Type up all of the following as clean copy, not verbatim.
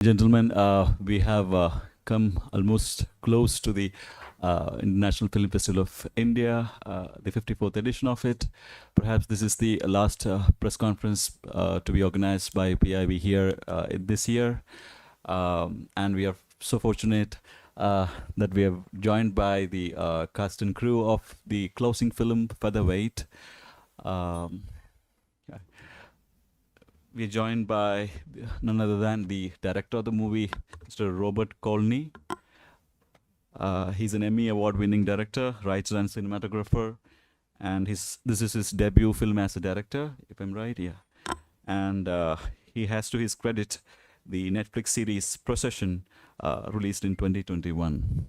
Gentlemen, we have come almost close to the International Film Festival of India, the 54th edition of it. Perhaps this is the last press conference to be organized by PIB here this year. And we are so fortunate that we are joined by the cast and crew of the closing film, Featherweight. We're joined by none other than the director of the movie, Mr. Robert Colney. He's an Emmy Award-winning director, writer, and cinematographer, and this is his debut film as a director, if I'm right, yeah. And he has to his credit the Netflix series Procession, released in 2021.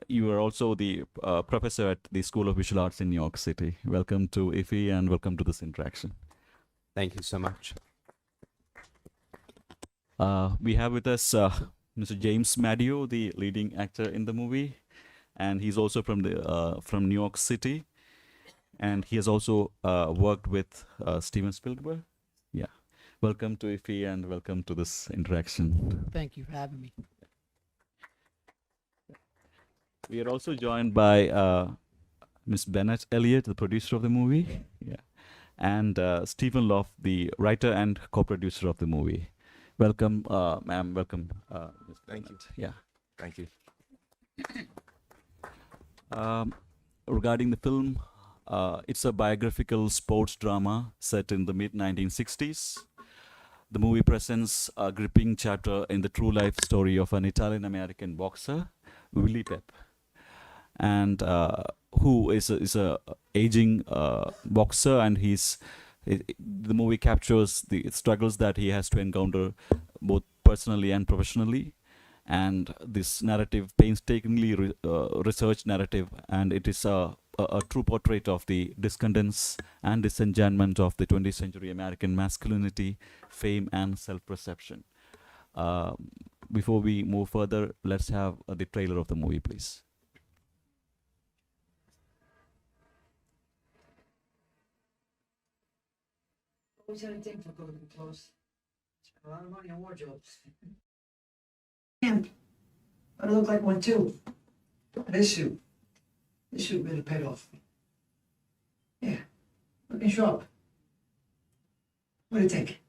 You are also the professor at the School of Visual Arts in New York City. Welcome to IFFI and welcome to this interaction. Thank you so much. We have with us Mr. James Madio, the leading actor in the movie, and he's also from New York City, and he has also worked with Steven Spielberg. Yeah, welcome to IFFI and welcome to this interaction. Thank you for having me. We are also joined by Miss Bennett Elliott, the producer of the movie. Yeah. And Stephen Loft, the writer and co-producer of the movie. Welcome, ma'am. Welcome. Thank you. Yeah. Thank you. Regarding the film, it's a biographical sports drama set in the mid-1960s. The movie presents a gripping chapter in the true life story of an Italian-American boxer, Willie Pep, and who is a aging boxer, and the movie captures the struggles that he has to encounter both personally and professionally, and this narrative painstakingly researched narrative, and it is a true portrait of the discontents and disenchantment of the 20th century American masculinity, fame, and self-perception. Before we move further, let's have the trailer of the movie, please. Always had a thing for golden clothes. Spent a lot of money on wardrobes. And I look like one too. This suit really paid off. Yeah, looking sharp. What do you think?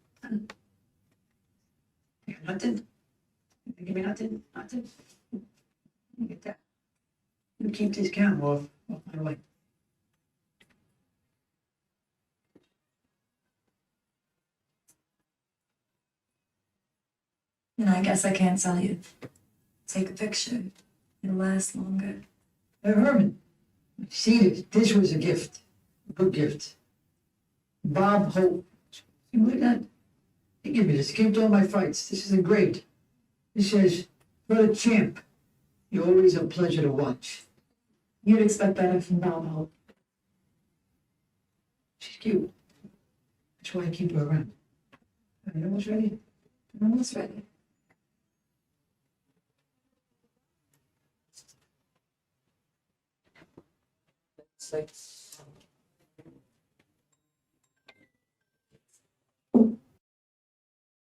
You got nothing? You give me nothing? Nothing? You get that? You keep this camera off my way. No, I guess I can't tell you. Take a picture. It'll last longer. Hey, Herman, see, this was a gift. A good gift. Bob Hope. You look at that? He gave me this. He came to all my fights. This is engraved. It says, "For the champ, you're always a pleasure to watch." You'd expect better from Bob Hope. She's cute. That's why I keep her around. Are you almost ready? I'm almost ready.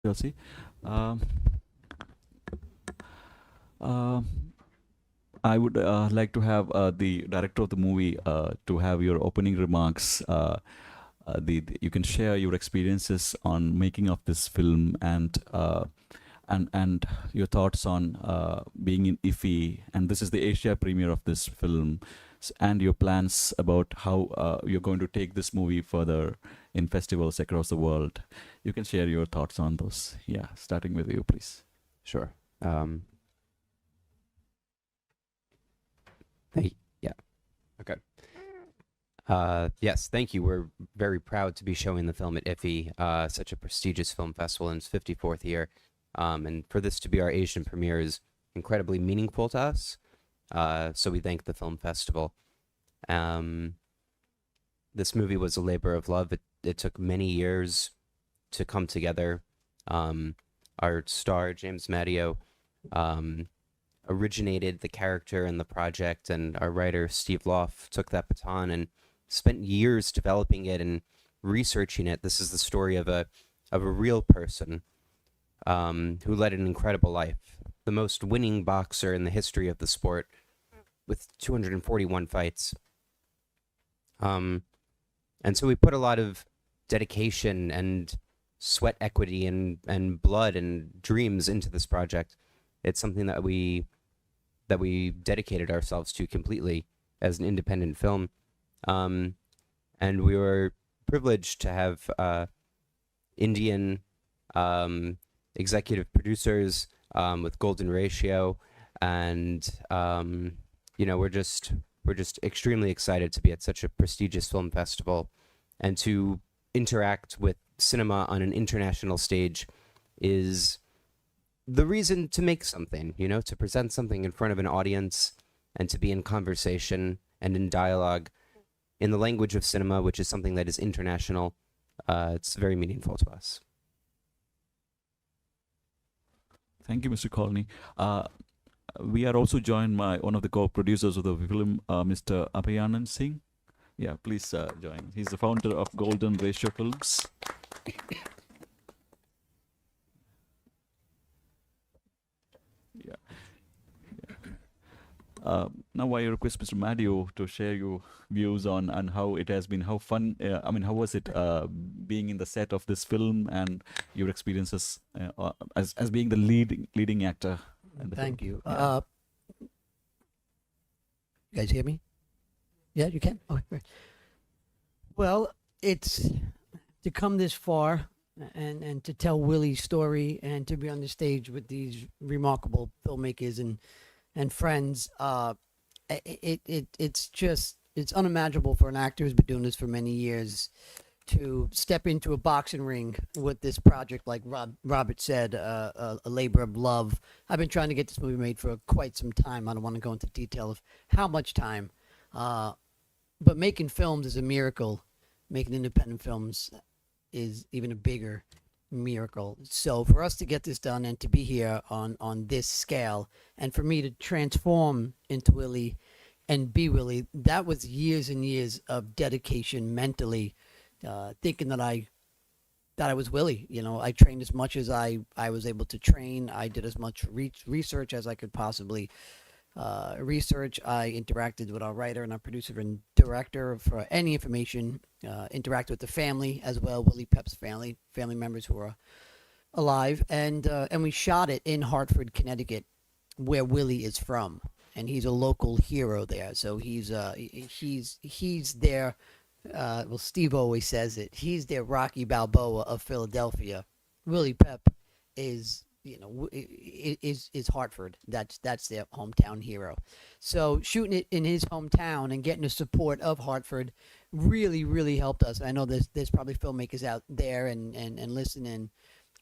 Chelsea. I would like to have the director of the movie to have your opening remarks. You can share your experiences on making of this film and your thoughts on being in IFFI, and this is the Asia premiere of this film, and your plans about how you're going to take this movie further in festivals across the world. You can share your thoughts on those. Yeah, starting with you, please. Sure. Yeah. Okay. Yes, thank you. We're very proud to be showing the film at IFFI, such a prestigious film festival in its 54th year. And for this to be our Asian premiere is incredibly meaningful to us. So we thank the film festival. This movie was a labor of love. It took many years to come together. Our star, James Madio, originated the character and the project, and our writer, Steve Loft, took that baton and spent years developing it and researching it. This is the story of a real person who led an incredible life, the most winning boxer in the history of the sport, with 241 fights. And so we put a lot of dedication and sweat equity and blood and dreams into this project. It's something that we dedicated ourselves to completely as an independent film. And we were privileged to have Indian executive producers with Golden Ratio, and we're just extremely excited to be at such a prestigious film festival, and to interact with cinema on an international stage is the reason to make something, to present something in front of an audience and to be in conversation and in dialogue in the language of cinema, which is something that is international. It's very meaningful to us. Thank you, Mr. Colney. We are also joined by one of the co-producers of the film, Mr. Abhayanand Singh. Yeah, please join. He's the founder of Golden Ratio Films. Yeah. Now I request Mr. Madio to share your views on how it has been, how fun, how was it being in the set of this film, and your experiences as being the leading actor. Thank you. Yeah. You guys hear me? Yeah, you can? Okay, great. Well, it's to come this far and to tell Willie's story and to be on the stage with these remarkable filmmakers and friends. It's unimaginable for an actor who's been doing this for many years to step into a boxing ring with this project, like Robert said, a labor of love. I've been trying to get this movie made for quite some time. I don't want to go into detail of how much time, but making films is a miracle. Making independent films is even a bigger miracle. So for us to get this done and to be here on this scale, and for me to transform into Willie and be Willie, that was years and years of dedication mentally, thinking that I was Willie. I trained as much as I was able to train. I did as much research as I could possibly research. I interacted with our writer and our producer and director for any information, interacted with the family as well, Willie Pep's family members who are alive, and we shot it in Hartford, Connecticut, where Willie is from, and he's a local hero there. So he's there. Well, Steve always says it. He's their Rocky Balboa of Philadelphia. Willie Pep is Hartford. That's their hometown hero. So shooting it in his hometown and getting the support of Hartford really, really helped us. I know there's probably filmmakers out there and listening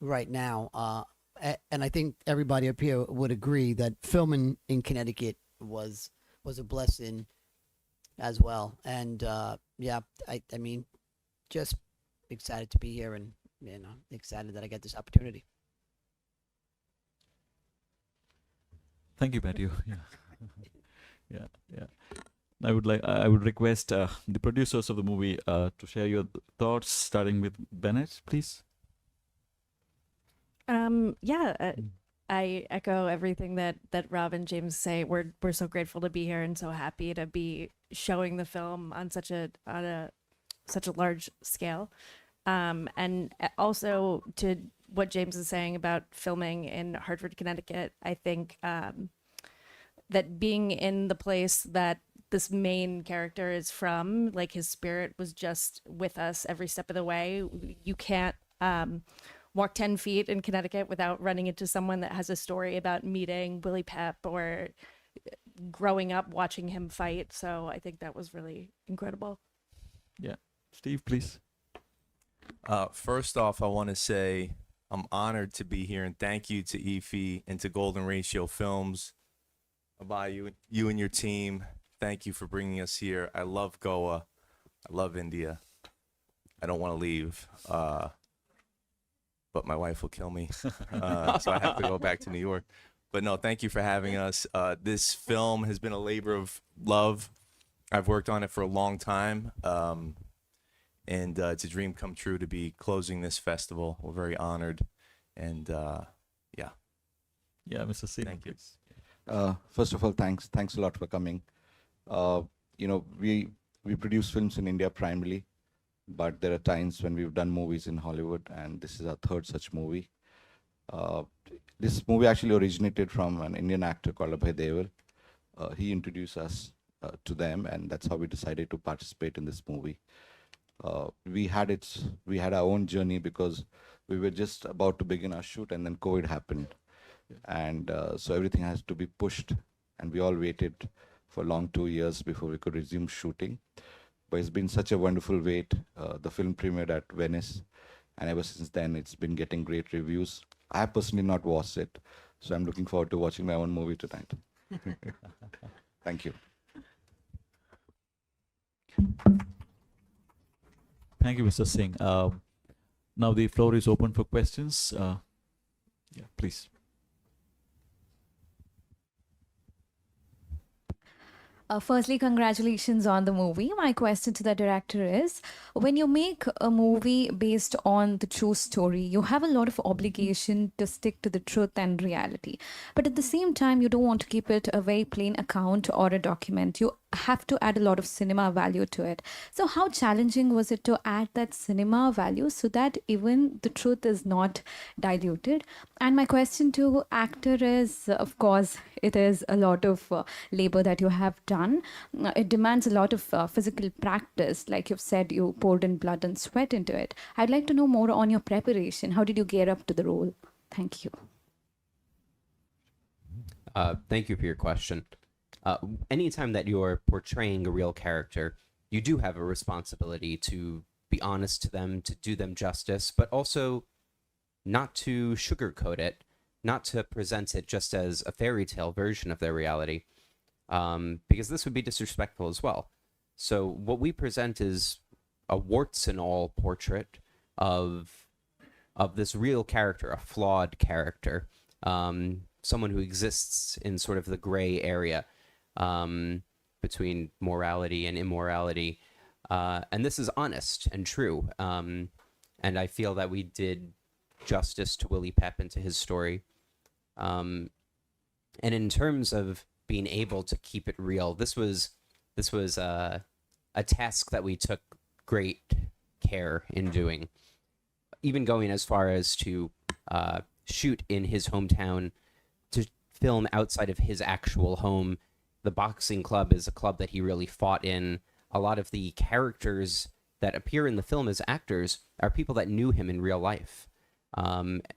right now. And I think everybody up here would agree that filming in Connecticut was a blessing as well. And I mean, just excited to be here and excited that I get this opportunity. Thank you, Matthew. Yeah. I would request the producers of the movie to share your thoughts, starting with Bennett, please. I echo everything that Rob and James say. We're so grateful to be here and so happy to be showing the film on such a large scale, and also to what James is saying about filming in Hartford, Connecticut. I think that being in the place that this main character is from, like, his spirit was just with us every step of the way. You can't walk 10 feet in Connecticut without running into someone that has a story about meeting Willie Pep or growing up watching him fight. So I think that was really incredible. Yeah. Steve, please. First off, I want to say I'm honored to be here, and thank you to IFFI and to Golden Ratio Films. About you and your team. Thank you for bringing us here. I love Goa. I love India. I don't want to leave, but my wife will kill me, so I have to go back to New York. But no, thank you for having us. This film has been a labor of love. I've worked on it for a long time, and it's a dream come true to be closing this festival. We're very honored, and Yeah. Yeah, Mr. Singh, Thank you. please. First of all, thanks a lot for coming. We produce films in India primarily, but there are times when we've done movies in Hollywood, and this is our third such movie. This movie actually originated from an Indian actor called Abhay Deval. He introduced us to them, and that's how we decided to participate in this movie. We had our own journey because we were just about to begin our shoot, and then COVID happened, and so everything has to be pushed, and we all waited for long 2 years before we could resume shooting. But it's been such a wonderful wait. The film premiered at Venice, and ever since then it's been getting great reviews. I have personally not watched it, so I'm looking forward to watching my own movie tonight. Thank you. Thank you, Mr. Singh. Now the floor is open for questions. Yeah, please. Firstly, congratulations on the movie. My question to the director is, when you make a movie based on the true story, you have a lot of obligation to stick to the truth and reality. But at the same time, you don't want to keep it a very plain account or a document. You have to add a lot of cinema value to it. So how challenging was it to add that cinema value so that even the truth is not diluted? And my question to actor is, of course, it is a lot of labor that you have done. It demands a lot of physical practice. Like you've said, you poured in blood and sweat into it. I'd like to know more on your preparation. How did you gear up to the role? Thank you. Thank you for your question. Anytime that you're portraying a real character, you do have a responsibility to be honest to them, to do them justice, but also not to sugarcoat it, not to present it just as a fairy tale version of their reality, because this would be disrespectful as well. So what we present is a warts and all portrait of this real character, a flawed character, someone who exists in sort of the gray area between morality and immorality. And this is honest and true. And I feel that we did justice to Willie Pep and to his story. And in terms of being able to keep it real, this was a task that we took great care in doing. Even going as far as to shoot in his hometown, to film outside of his actual home. The boxing club is a club that he really fought in. A lot of the characters that appear in the film as actors are people that knew him in real life.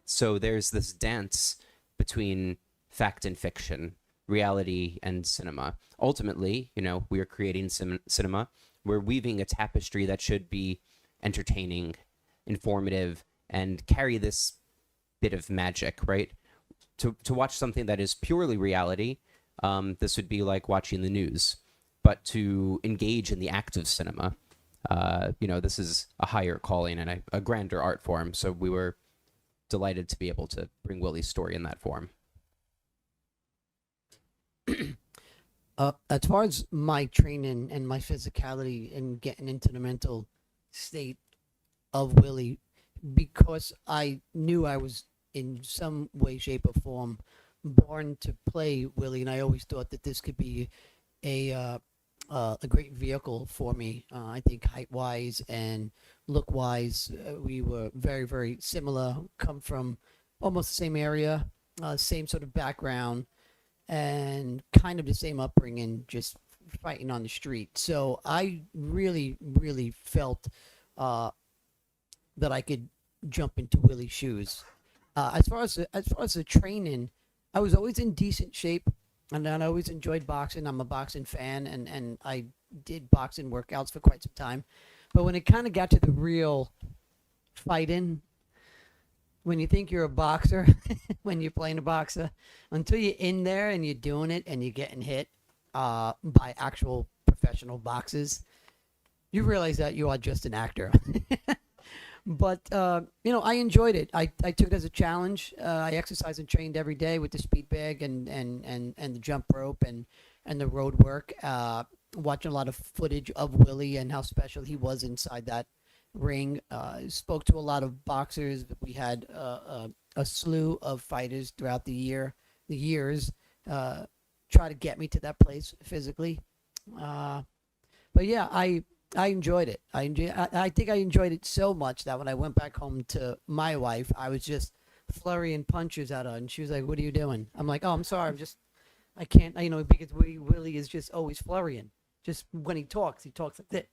So there's this dance between fact and fiction, reality and cinema. Ultimately, we are creating cinema. We're weaving a tapestry that should be entertaining, informative, and carry this bit of magic, right? To watch something that is purely reality, this would be like watching the news. But to engage in the act of cinema, this is a higher calling and a grander art form. So we were delighted to be able to bring Willie's story in that form. As far as my training and my physicality and getting into the mental state of Willie, because I knew I was in some way, shape, or form born to play Willie, and I always thought that this could be a great vehicle for me. I think height-wise and look-wise, we were very, very similar. Come from almost the same area, same sort of background, and kind of the same upbringing, just fighting on the street. So I really, really felt that I could jump into Willie's shoes. As far as the training, I was always in decent shape, and I always enjoyed boxing. I'm a boxing fan, and I did boxing workouts for quite some time. But when it kind of got to the real fighting, when you think you're a boxer, when you're playing a boxer, until you're in there and you're doing it and you're getting hit by actual professional boxers, you realize that you are just an actor. But, I enjoyed it. I took it as a challenge. I exercised and trained every day with the speed bag and the jump rope and the road work. Watching a lot of footage of Willie and how special he was inside that ring. Spoke to a lot of boxers. We had a slew of fighters throughout the years, try to get me to that place physically. But yeah, I enjoyed it. I think I enjoyed it so much that when I went back home to my wife, I was just flurrying punches at her, and she was like, "What are you doing?" I'm like, "Oh, I'm sorry. I can't, because Willie is just always flurrying. Just when he talks like that."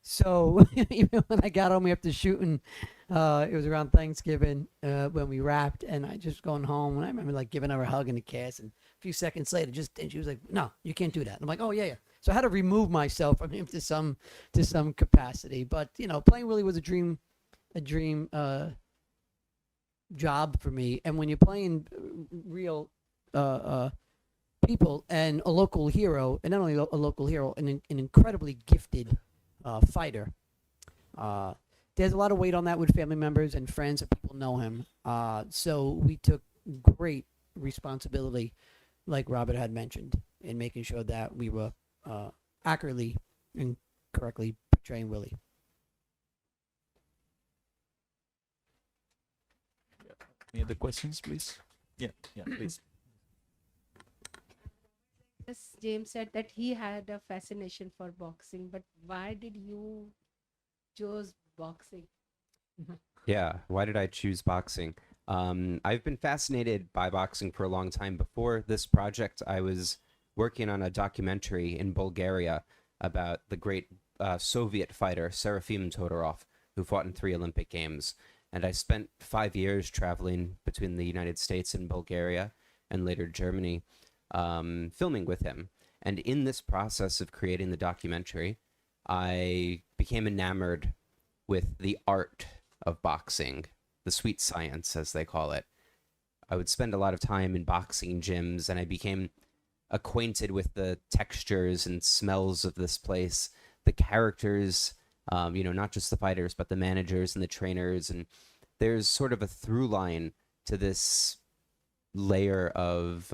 So even when I got home after shooting, it was around Thanksgiving when we wrapped, and I just going home, and I remember like giving her a hug and a kiss, and a few seconds later, and she was like, "No, you can't do that." And I'm like, "Oh yeah, yeah." So I had to remove myself from him to some capacity, but playing Willie was a dream job for me. And when you're playing real people and a local hero, and not only a local hero, an incredibly gifted fighter, there's a lot of weight on that with family members and friends that people know him. So we took great responsibility, like Robert had mentioned, in making sure that we were accurately and correctly portraying Willie. Any other questions, please? Yeah, please. Yes, James said that he had a fascination for boxing, but why did you choose boxing? Yeah, why did I choose boxing? I've been fascinated by boxing for a long time. Before this project, I was working on a documentary in Bulgaria about the great Soviet fighter Serafim Todorov, who fought in 3 Olympic Games. And I spent 5 years traveling between the United States and Bulgaria, and later Germany, filming with him. And in this process of creating the documentary, I became enamored with the art of boxing, the sweet science, as they call it. I would spend a lot of time in boxing gyms, and I became acquainted with the textures and smells of this place, the characters, not just the fighters, but the managers and the trainers. And there's sort of a through line to this layer of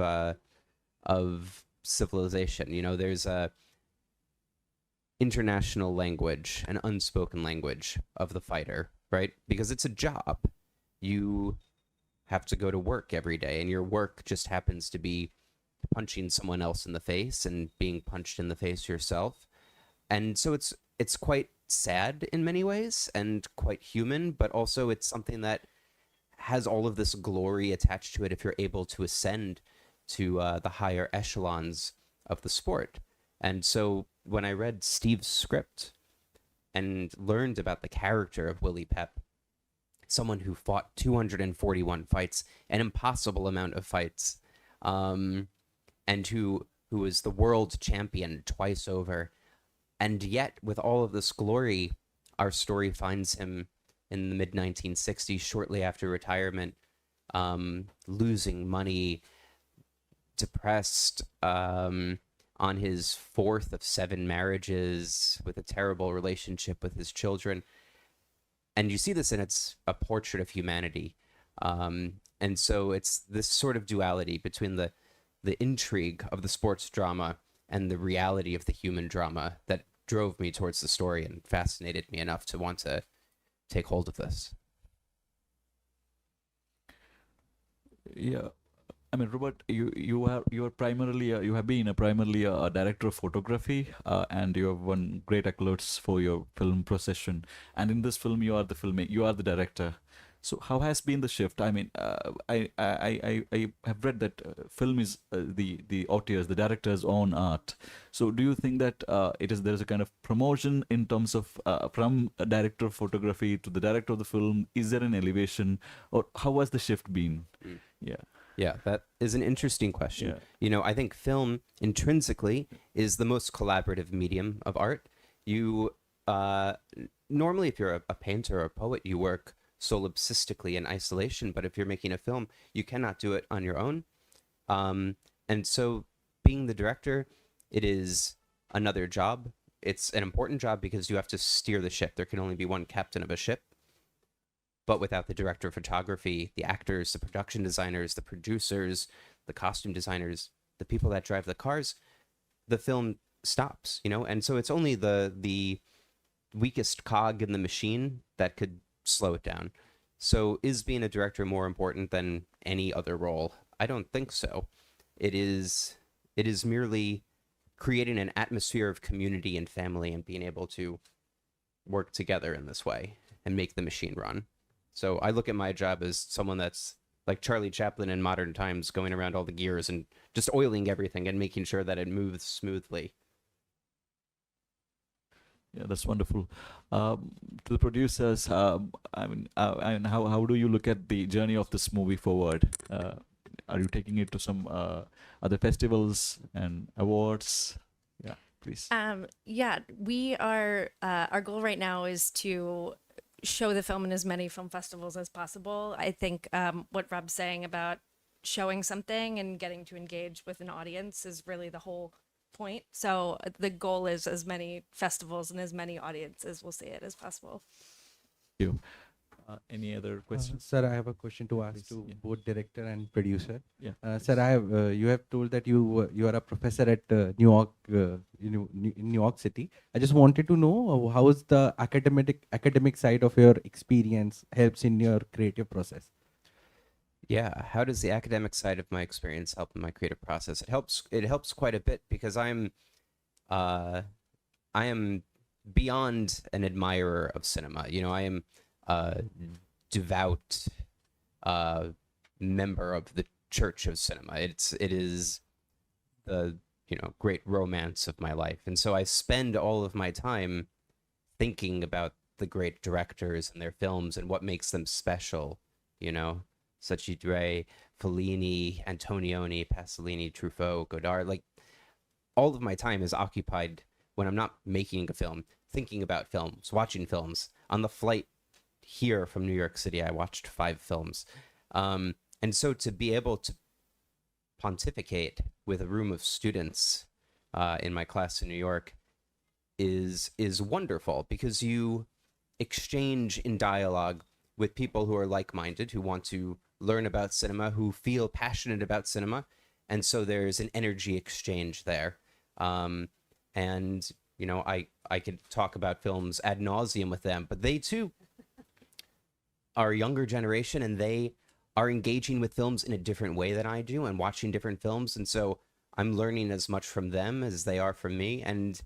civilization. There's a international language, an unspoken language of the fighter, right? Because it's a job. You have to go to work every day, and your work just happens to be punching someone else in the face and being punched in the face yourself. And so it's quite sad in many ways and quite human, but also it's something that has all of this glory attached to it if you're able to ascend to the higher echelons of the sport. And so when I read Steve's script and learned about the character of Willie Pep, someone who fought 241 fights, an impossible amount of fights, and who was the world champion twice over, and yet with all of this glory, our story finds him in the mid-1960s, shortly after retirement, losing money, depressed, on his 4th of 7 marriages, with a terrible relationship with his children. And you see this, and it's a portrait of humanity. And so it's this sort of duality between the intrigue of the sports drama and the reality of the human drama that drove me towards the story and fascinated me enough to want to take hold of this. Yeah, I mean, Robert, you are primarily you have been primarily a director of photography, and you have won great accolades for your film Procession. And in this film, you are the director. So how has been the shift? I mean, I have read that film is the auteur's, the director's own art. So do you think that there is a kind of promotion in terms of from a director of photography to the director of the film? Is there an elevation, or how has the shift been? Yeah. Yeah, that is an interesting question. Yeah. I think film intrinsically is the most collaborative medium of art. You normally, if you're a painter or a poet, you work solipsistically in isolation, but if you're making a film, you cannot do it on your own. And so being the director, it is another job. It's an important job because you have to steer the ship. There can only be one captain of a ship. But without the director of photography, the actors, the production designers, the producers, the costume designers, the people that drive the cars, the film stops, And so it's only the weakest cog in the machine that could slow it down. So is being a director more important than any other role? I don't think so. It is merely creating an atmosphere of community and family and being able to work together in this way and make the machine run. So I look at my job as someone that's like Charlie Chaplin in modern times, going around all the gears and just oiling everything and making sure that it moves smoothly. Yeah, that's wonderful. To the producers, I mean, how do you look at the journey of this movie forward? Are you taking it to some other festivals and awards? Yeah, please. Yeah, we are. Our goal right now is to show the film in as many film festivals as possible. I think what Rob's saying about showing something and getting to engage with an audience is really the whole point. So the goal is as many festivals and as many audiences will see it as possible. Thank you. Any other questions? Sir, I have a question to ask Please, to yeah. both director and producer. Yeah. Sir, I have you have told that you are a professor at New York, in New York City. I just wanted to know how is the academic side of your experience helps in your creative process. Yeah, how does the academic side of my experience help in my creative process? It helps quite a bit because I am beyond an admirer of cinema. You know, I am a devout member of the Church of Cinema. It is the, you know, great romance of my life. And so I spend all of my time thinking about the great directors and their films and what makes them special, you know. Sachi Dre, Fellini, Antonioni, Pasolini, Truffaut, Godard. Like, all of my time is occupied when I'm not making a film, thinking about films, watching films. On the flight here from New York City, I watched 5 films. And so to be able to pontificate with a room of students in my class in New York is wonderful, because you exchange in dialogue with people who are like-minded, who want to learn about cinema, who feel passionate about cinema. And so there's an energy exchange there. And, you know, I could talk about films ad nauseum with them, but they too are a younger generation, and they are engaging with films in a different way than I do and watching different films. And so I'm learning as much from them as they are from me. And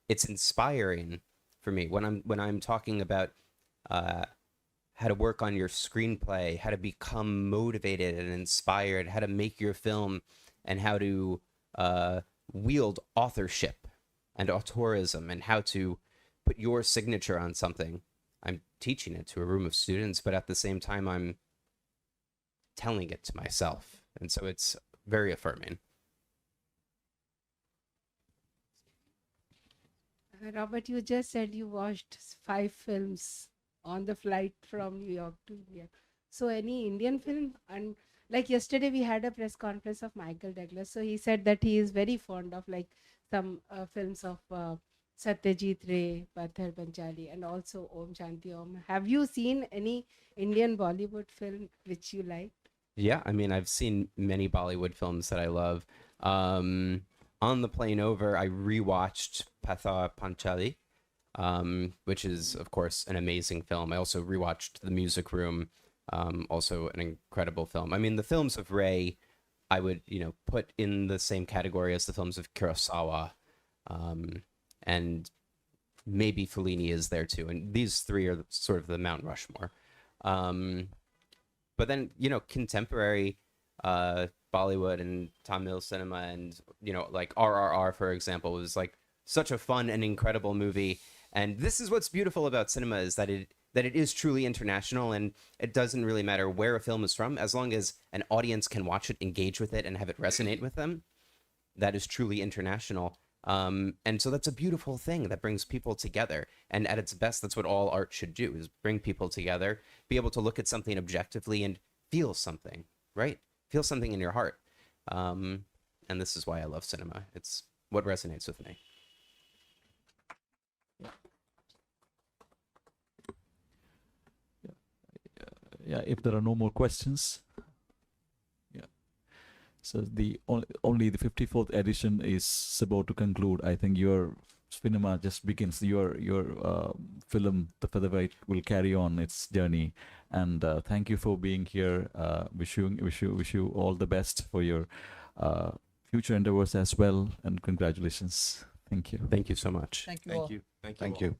it's inspiring for me when I'm talking about how to work on your screenplay, how to become motivated and inspired, how to make your film, and how to wield authorship and auteurism, and how to put your signature on something. I'm teaching it to a room of students, but at the same time, I'm telling it to myself. And so it's very affirming. Robert, you just said you watched 5 films on the flight from New York to India. So any Indian film? And like yesterday we had a press conference of Michael Douglas. So he said that he is very fond of like some films of Satyajit Ray, Pathar Panchali, and also Om Shanti Om. Have you seen any Indian Bollywood film which you liked? Yeah, I mean, I've seen many Bollywood films that I love. On the plane over, I rewatched Pathar Panchali, which is, of course, an amazing film. I also rewatched The Music Room, also an incredible film. I mean, the films of Ray, I would, you know, put in the same category as the films of Kurosawa, and maybe Fellini is there too. And these 3 are sort of the Mount Rushmore. But then, you know, contemporary Bollywood and Tamil cinema, and, you know, like RRR, for example, was like such a fun and incredible movie. And this is what's beautiful about cinema, is that it is truly international, and it doesn't really matter where a film is from, as long as an audience can watch it, engage with it, and have it resonate with them. That is truly international. And so that's a beautiful thing that brings people together. And at its best, that's what all art should do, is bring people together, be able to look at something objectively and feel something, right? Feel something in your heart. And this is why I love cinema. It's what resonates with me. Yeah, if there are no more questions. Yeah. So the only the 54th edition is about to conclude. I think you're cinema just begins. Your film, The Featherweight, will carry on its journey. And thank you for being here. Wish you all the best for your future endeavors as well. And congratulations. Thank you. Thank you so much. Thank you all. Thank you. Thank you.